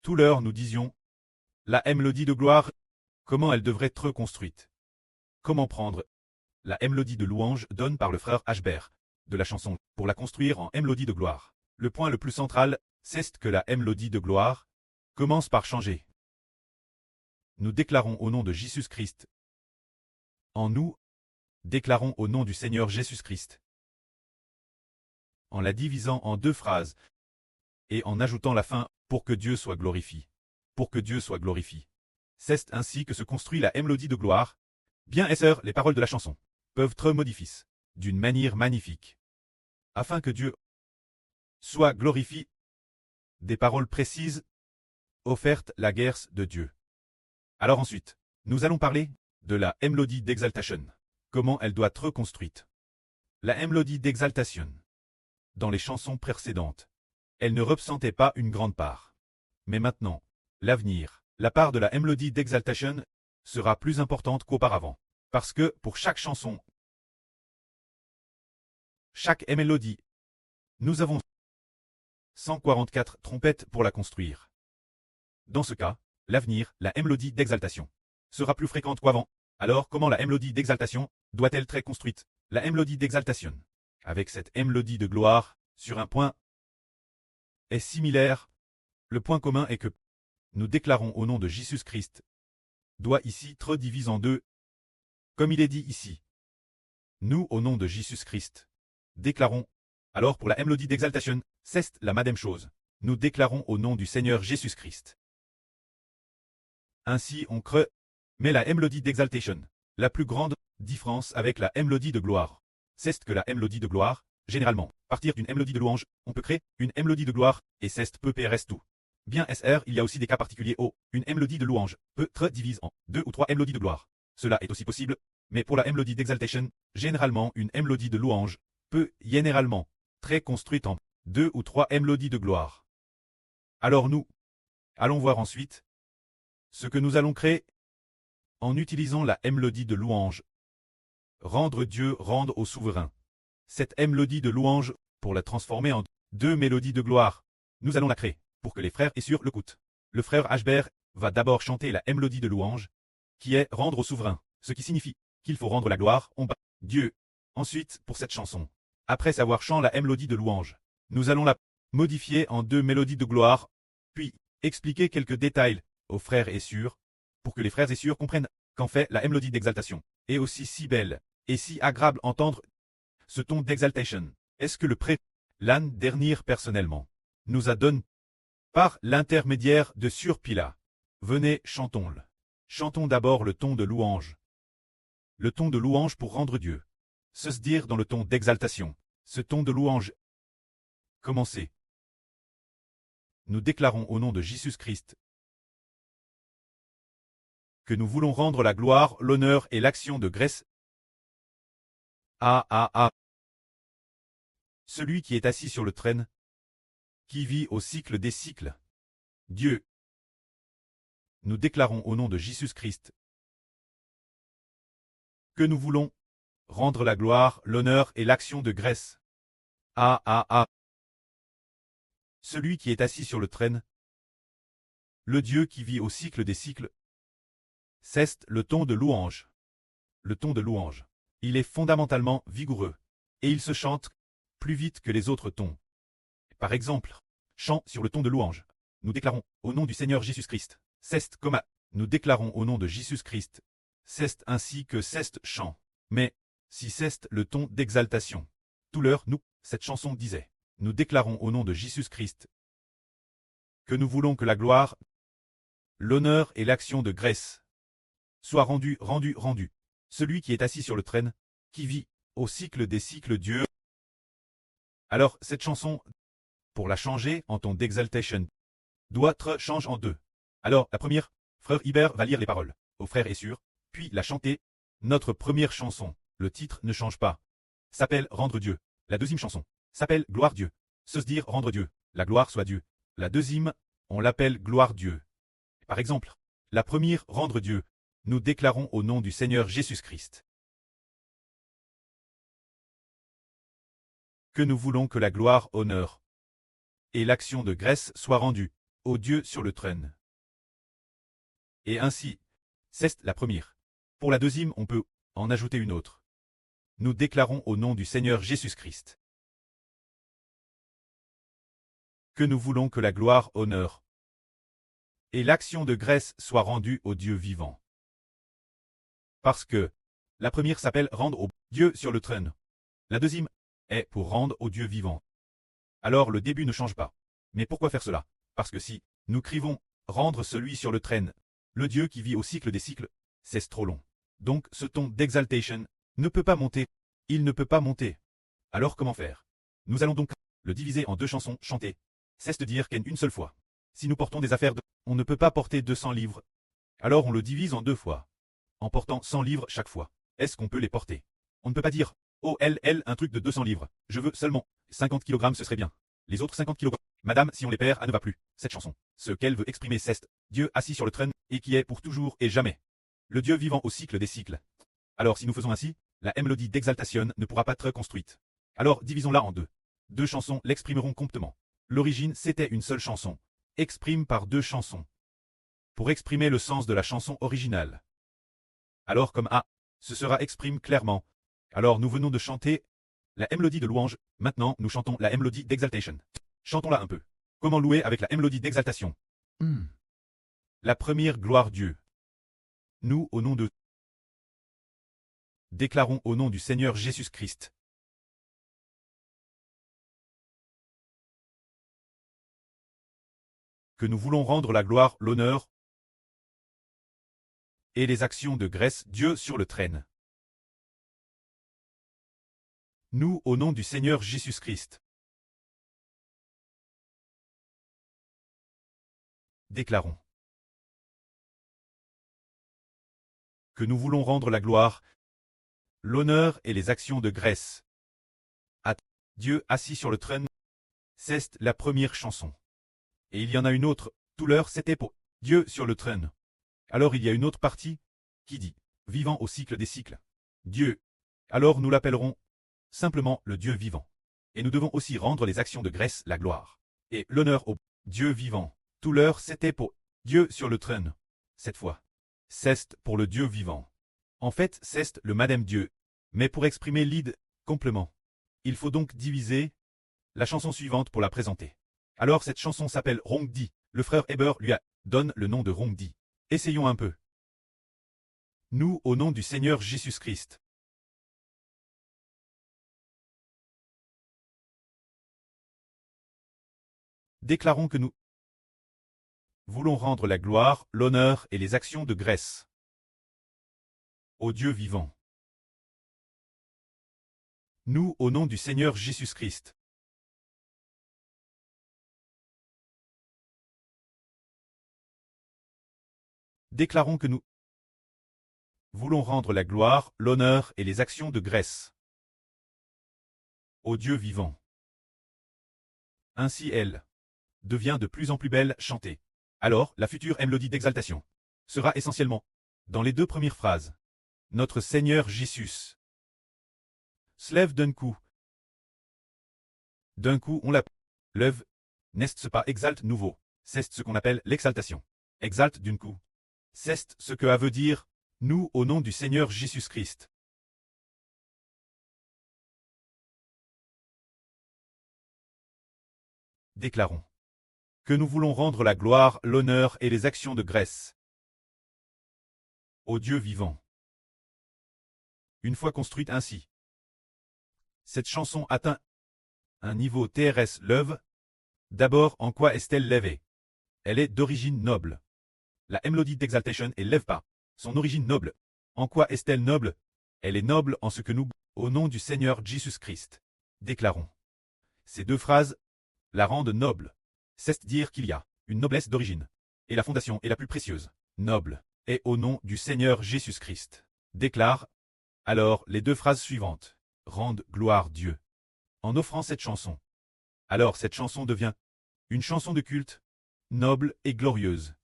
Tout l'heure nous disions, la mélodie de gloire, comment elle devrait être construite. Comment prendre la mélodie de louange donnée par le frère Ashbert de la chanson pour la construire en mélodie de gloire. Le point le plus central, c'est que la mélodie de gloire commence par changer. Nous déclarons au nom de Jésus-Christ. En nous, déclarons au nom du Seigneur Jésus-Christ. En la divisant en deux phrases et en ajoutant la fin pour que Dieu soit glorifié. Pour que Dieu soit glorifié. C'est ainsi que se construit la mélodie de gloire. Bien et sœurs, les paroles de la chanson peuvent être modifiées d'une manière magnifique. Afin que Dieu soit glorifié. Des paroles précises offertes la guerre de Dieu. Alors ensuite, nous allons parler de la mélodie d'exaltation. Comment elle doit être construite. La mélodie d'exaltation. Dans les chansons précédentes, elle ne représentait pas une grande part. Mais maintenant, l'avenir, la part de la mélodie d'exaltation sera plus importante qu'auparavant. Parce que pour chaque chanson, chaque mélodie, nous avons 144 trompettes pour la construire. Dans ce cas, l'avenir, la mélodie d'exaltation, sera plus fréquente qu'avant. Alors comment la mélodie d'exaltation doit-elle être construite? La mélodie d'exaltation, avec cette mélodie de gloire, sur un point, est similaire. Le point commun est que nous déclarons au nom de Jésus-Christ, doit ici être divisé en deux, comme il est dit ici. Nous, au nom de Jésus-Christ, déclarons, alors pour la mélodie d'exaltation, c'est la même chose. Nous déclarons au nom du Seigneur Jésus-Christ. Ainsi on crée, mais la mélodie d'exaltation, la plus grande différence avec la mélodie de gloire, c'est que la mélodie de gloire, généralement, à partir d'une mélodie de louange, on peut créer une mélodie de gloire, et c'est peu PRS tout. Bien SR, il y a aussi des cas particuliers où une mélodie de louange peut être divisée en 2 ou 3 mélodies de gloire. Cela est aussi possible, mais pour la mélodie d'exaltation, généralement une mélodie de louange peut généralement très construite en 2 ou 3 mélodies de gloire. Alors nous allons voir ensuite ce que nous allons créer en utilisant la mélodie de louange. Rendre Dieu rendre au souverain. Cette mélodie de louange, pour la transformer en 2 mélodies de gloire, nous allons la créer pour que les frères et sœurs l'écoutent. Le frère Ashbert va d'abord chanter la mélodie de louange, qui est rendre au souverain, ce qui signifie qu'il faut rendre la gloire en bas. Dieu. Ensuite, pour cette chanson, après avoir chanté la mélodie de louange, nous allons la modifier en 2 mélodies de gloire, puis expliquer quelques détails aux frères et sœurs, pour que les frères et sœurs comprennent qu'en fait la mélodie d'exaltation est aussi si belle et si agréable entendre ce ton d'exaltation. Est-ce que le prêtre, l'an dernier personnellement, nous a donné par l'intermédiaire de Surpila. Venez, chantons-le. Chantons d'abord le ton de louange. Le ton de louange pour rendre Dieu. Se dire dans le ton d'exaltation. Ce ton de louange. Commencez. Nous déclarons au nom de Jésus-Christ que nous voulons rendre la gloire, l'honneur et l'action de grâce à celui qui est assis sur le trône, qui vit au cycle des cycles. Dieu. Nous déclarons au nom de Jésus-Christ que nous voulons rendre la gloire, l'honneur et l'action de grâce à celui qui est assis sur le trône, le Dieu qui vit au cycle des cycles. C'est le ton de louange. Le ton de louange. Il est fondamentalement vigoureux, et il se chante plus vite que les autres tons. Par exemple, chant sur le ton de louange. Nous déclarons au nom du Seigneur Jésus-Christ. C'est comme nous déclarons au nom de Jésus-Christ. C'est ainsi que c'est chant. Mais, si c'est le ton d'exaltation. Tout l'heure, nous, cette chanson disait. Nous déclarons au nom de Jésus-Christ que nous voulons que la gloire, l'honneur et l'action de grâce soient rendus. Celui qui est assis sur le trône, qui vit au cycle des cycles Dieu. Alors, cette chanson, pour la changer en ton d'exaltation, doit être change en 2. Alors, la première, frère Hubert va lire les paroles aux frères et sœurs, puis la chanter. Notre première chanson, le titre ne change pas, s'appelle Rendre Dieu. La deuxième chanson s'appelle Gloire Dieu. Se dire rendre Dieu, la gloire soit Dieu. La deuxième, on l'appelle Gloire Dieu. Par exemple, la première, Rendre Dieu, nous déclarons au nom du Seigneur Jésus-Christ que nous voulons que la gloire, honneur et l'action de grâce soient rendues. au Dieu sur le trône. Et ainsi, c'est la première. Pour la deuxième, on peut en ajouter une autre. Nous déclarons au nom du Seigneur Jésus-Christ que nous voulons que la gloire, honneur et l'action de grâce soient rendues au Dieu vivant. Parce que la première s'appelle rendre au Dieu sur le trône. La deuxième est pour rendre au Dieu vivant. Alors le début ne change pas. Mais pourquoi faire cela? Parce que si nous crions rendre celui sur le trône, le Dieu qui vit au cycle des cycles, c'est trop long. Donc ce ton d'exaltation ne peut pas monter. Il ne peut pas monter. Alors comment faire? Nous allons donc le diviser en deux chansons chantées. Cesse de dire qu'une seule fois. Si nous portons des affaires on ne peut pas porter 200 livres. Alors on le divise en deux fois. En portant 100 livres chaque fois. Est-ce qu'on peut les porter? On ne peut pas dire, oh un truc de 200 livres. Je veux seulement 50 kg, ce serait bien. Les autres 50 kg. Madame, si on les perd, elle ne va plus. Cette chanson. Ce qu'elle veut exprimer, c'est Dieu assis sur le trône, et qui est pour toujours et jamais. Le Dieu vivant au cycle des cycles. Alors si nous faisons ainsi, la mélodie d'exaltation ne pourra pas être construite. Alors divisons-la en deux. Deux chansons l'exprimeront complétement. L'origine, c'était une seule chanson. Exprime par deux chansons. Pour exprimer le sens de la chanson originale. Alors comme A, ce sera exprime clairement. Alors nous venons de chanter la mélodie de louange, maintenant nous chantons la mélodie d'exaltation. Chantons-la un peu. Comment louer avec la mélodie d'exaltation? La première gloire Dieu. Nous, au nom de déclarons au nom du Seigneur Jésus-Christ que nous voulons rendre la gloire, l'honneur et les actions de grâce Dieu sur le trône. Nous, au nom du Seigneur Jésus-Christ, déclarons que nous voulons rendre la gloire, l'honneur et les actions de grâce à Dieu assis sur le trône. C'est la première chanson. Et il y en a une autre, tout l'heure c'était pour Dieu sur le trône. Alors il y a une autre partie qui dit vivant au cycle des cycles. Dieu. Alors nous l'appellerons simplement le Dieu vivant. Et nous devons aussi rendre les actions de grâce, la gloire et l'honneur au Dieu vivant. Tout l'heure c'était pour Dieu sur le trône. Cette fois, c'est pour le Dieu vivant. En fait, c'est le Madame Dieu. Mais pour exprimer l'id complément, il faut donc diviser la chanson suivante pour la présenter. Alors cette chanson s'appelle Rongdi. Le frère Heber lui donne le nom de Rongdi. Essayons un peu. Nous, au nom du Seigneur Jésus-Christ, déclarons que nous voulons rendre la gloire, l'honneur et les actions de grâce au Dieu vivant. Nous, au nom du Seigneur Jésus-Christ, déclarons que nous voulons rendre la gloire, l'honneur et les actions de grâce au Dieu vivant. Ainsi elle devient de plus en plus belle chantée. Alors, la future mélodie d'exaltation sera essentiellement dans les deux premières phrases. Notre Seigneur Jésus se lève d'un coup. D'un coup, on la lève, n'est-ce pas exalte nouveau. C'est ce qu'on appelle l'exaltation. Exalte d'un coup. C'est ce que veut dire nous au nom du Seigneur Jésus-Christ. Déclarons que nous voulons rendre la gloire, l'honneur et les actions de grâce au Dieu vivant. Une fois construite ainsi, cette chanson atteint un niveau TRS lève. D'abord, en quoi est-elle levée? Elle est d'origine noble. La mélodie d'exaltation est lève pas. Son origine noble. En quoi est-elle noble? Elle est noble en ce que nous, au nom du Seigneur Jésus-Christ, déclarons. Ces deux phrases la rendent noble. C'est dire qu'il y a une noblesse d'origine. Et la fondation est la plus précieuse, noble, et au nom du Seigneur Jésus-Christ, déclare. Alors les deux phrases suivantes rendent gloire Dieu. En offrant cette chanson. Alors cette chanson devient une chanson de culte, noble et glorieuse.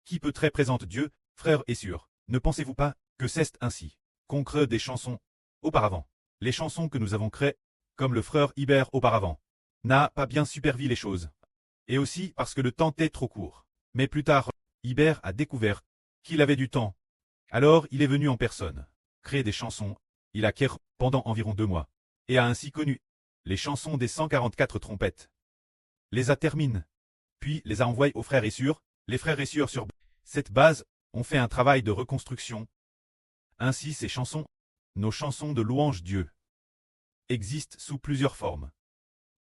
Qui peut très présente Dieu, frères et sœurs. Ne pensez-vous pas que c'est ainsi qu'on crée des chansons auparavant? Les chansons que nous avons créées, comme le frère Iber auparavant, n'a pas bien supervi les choses. Et aussi parce que le temps est trop court. Mais plus tard, Ibert a découvert qu'il avait du temps. Alors il est venu en personne, créer des chansons, il acquiert pendant environ 2 mois, et a ainsi connu les chansons des 144 trompettes. Les a terminées, puis les a envoyées aux frères et sœurs, les frères et sœurs sur cette base ont fait un travail de reconstruction. Ainsi ces chansons, nos chansons de louange Dieu, existent sous plusieurs formes.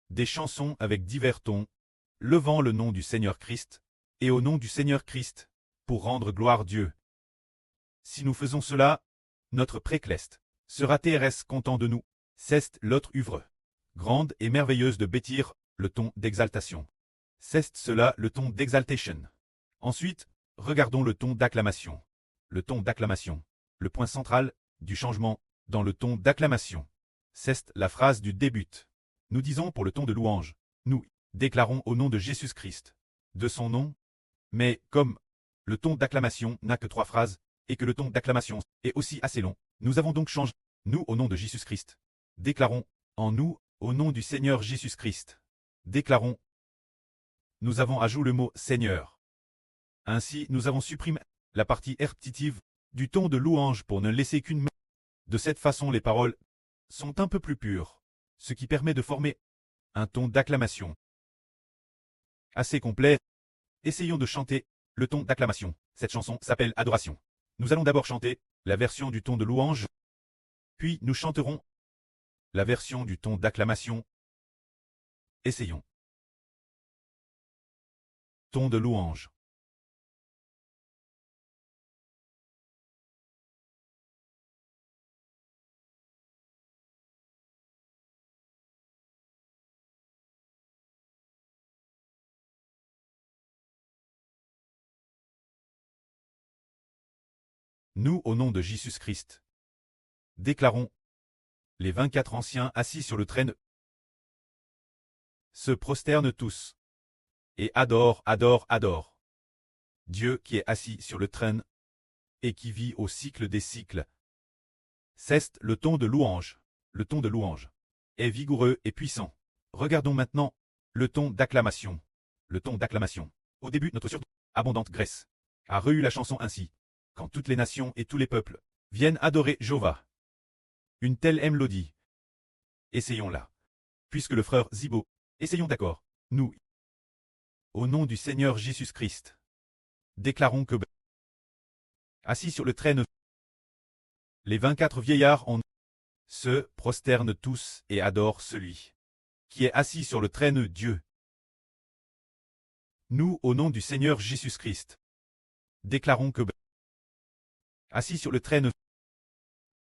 Des chansons avec divers tons, levant le nom du Seigneur Christ, et au nom du Seigneur Christ, pour rendre gloire Dieu. Si nous faisons cela, notre précleste sera TRS content de nous. C'est l'autre œuvre, grande et merveilleuse de bâtir le ton d'exaltation. C'est cela le ton d'exaltation. Ensuite, regardons le ton d'acclamation. Le ton d'acclamation, le point central du changement dans le ton d'acclamation. C'est la phrase du début. Nous disons pour le ton de louange, nous déclarons au nom de Jésus-Christ, de son nom, mais comme le ton d'acclamation n'a que 3 phrases, et que le ton d'acclamation est aussi assez long, nous avons donc changé, nous au nom de Jésus-Christ. Déclarons, en nous, au nom du Seigneur Jésus-Christ. Déclarons, nous avons ajouté le mot Seigneur. Ainsi, nous avons supprimé la partie répétitive du ton de louange pour ne laisser qu'une main. De cette façon, les paroles sont un peu plus pures, ce qui permet de former un ton d'acclamation assez complet. Essayons de chanter le ton d'acclamation. Cette chanson s'appelle Adoration. Nous allons d'abord chanter la version du ton de louange, puis nous chanterons la version du ton d'acclamation. Essayons. Ton de louange. Nous, au nom de Jésus-Christ, déclarons, les 24 anciens assis sur le trône se prosternent tous et adorent, adorent Dieu qui est assis sur le trône et qui vit au cycle des cycles. C'est le ton de louange. Le ton de louange est vigoureux et puissant. Regardons maintenant le ton d'acclamation. Le ton d'acclamation. Au début, notre surabondante Grèce a reçu la chanson ainsi. Quand toutes les nations et tous les peuples viennent adorer Jéhovah. Une telle mélodie. Essayons-la. Puisque le frère Zibo, essayons d'accord, nous, au nom du Seigneur Jésus-Christ, déclarons que, assis sur le trône, les 24 vieillards en se prosternent tous et adorent celui qui est assis sur le trône Dieu. Nous, au nom du Seigneur Jésus-Christ, déclarons que, assis sur le trône,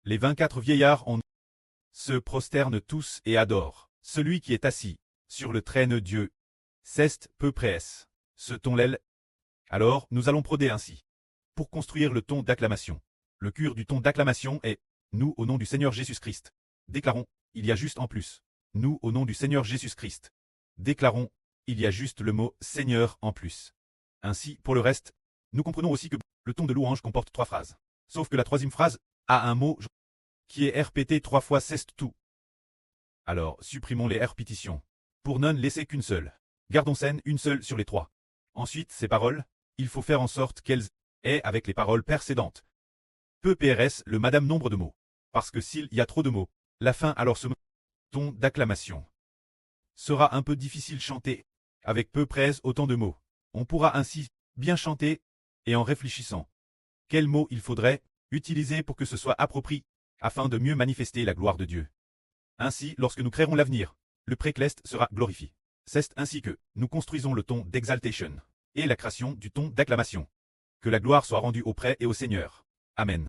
les 24 vieillards en se prosternent tous et adorent celui qui est assis sur le trône Dieu. C'est peu près ce ton l'aile. Alors, nous allons broder ainsi. Pour construire le ton d'acclamation. Le cœur du ton d'acclamation est nous au nom du Seigneur Jésus-Christ. Déclarons, il y a juste en plus. Nous au nom du Seigneur Jésus-Christ. Déclarons, il y a juste le mot Seigneur en plus. Ainsi, pour le reste, nous comprenons aussi que le ton de louange comporte 3 phrases. Sauf que la 3e phrase a un mot qui est répété 3 fois, c'est tout. Alors, supprimons les répétitions. Pour n'en laisser qu'une seule. Gardons scène une seule sur les 3. Ensuite, ces paroles, il faut faire en sorte qu'elles aient avec les paroles précédentes. Peu PRS le madame nombre de mots. Parce que s'il y a trop de mots, la fin alors ce ton d'acclamation sera un peu difficile chanter. Avec peu près autant de mots. On pourra ainsi bien chanter, et en réfléchissant. Quels mots il faudrait utiliser pour que ce soit approprié, afin de mieux manifester la gloire de Dieu. Ainsi, lorsque nous créerons l'avenir, le précleste sera glorifié. C'est ainsi que nous construisons le ton d'exaltation et la création du ton d'acclamation. Que la gloire soit rendue auprès et au Seigneur. Amen.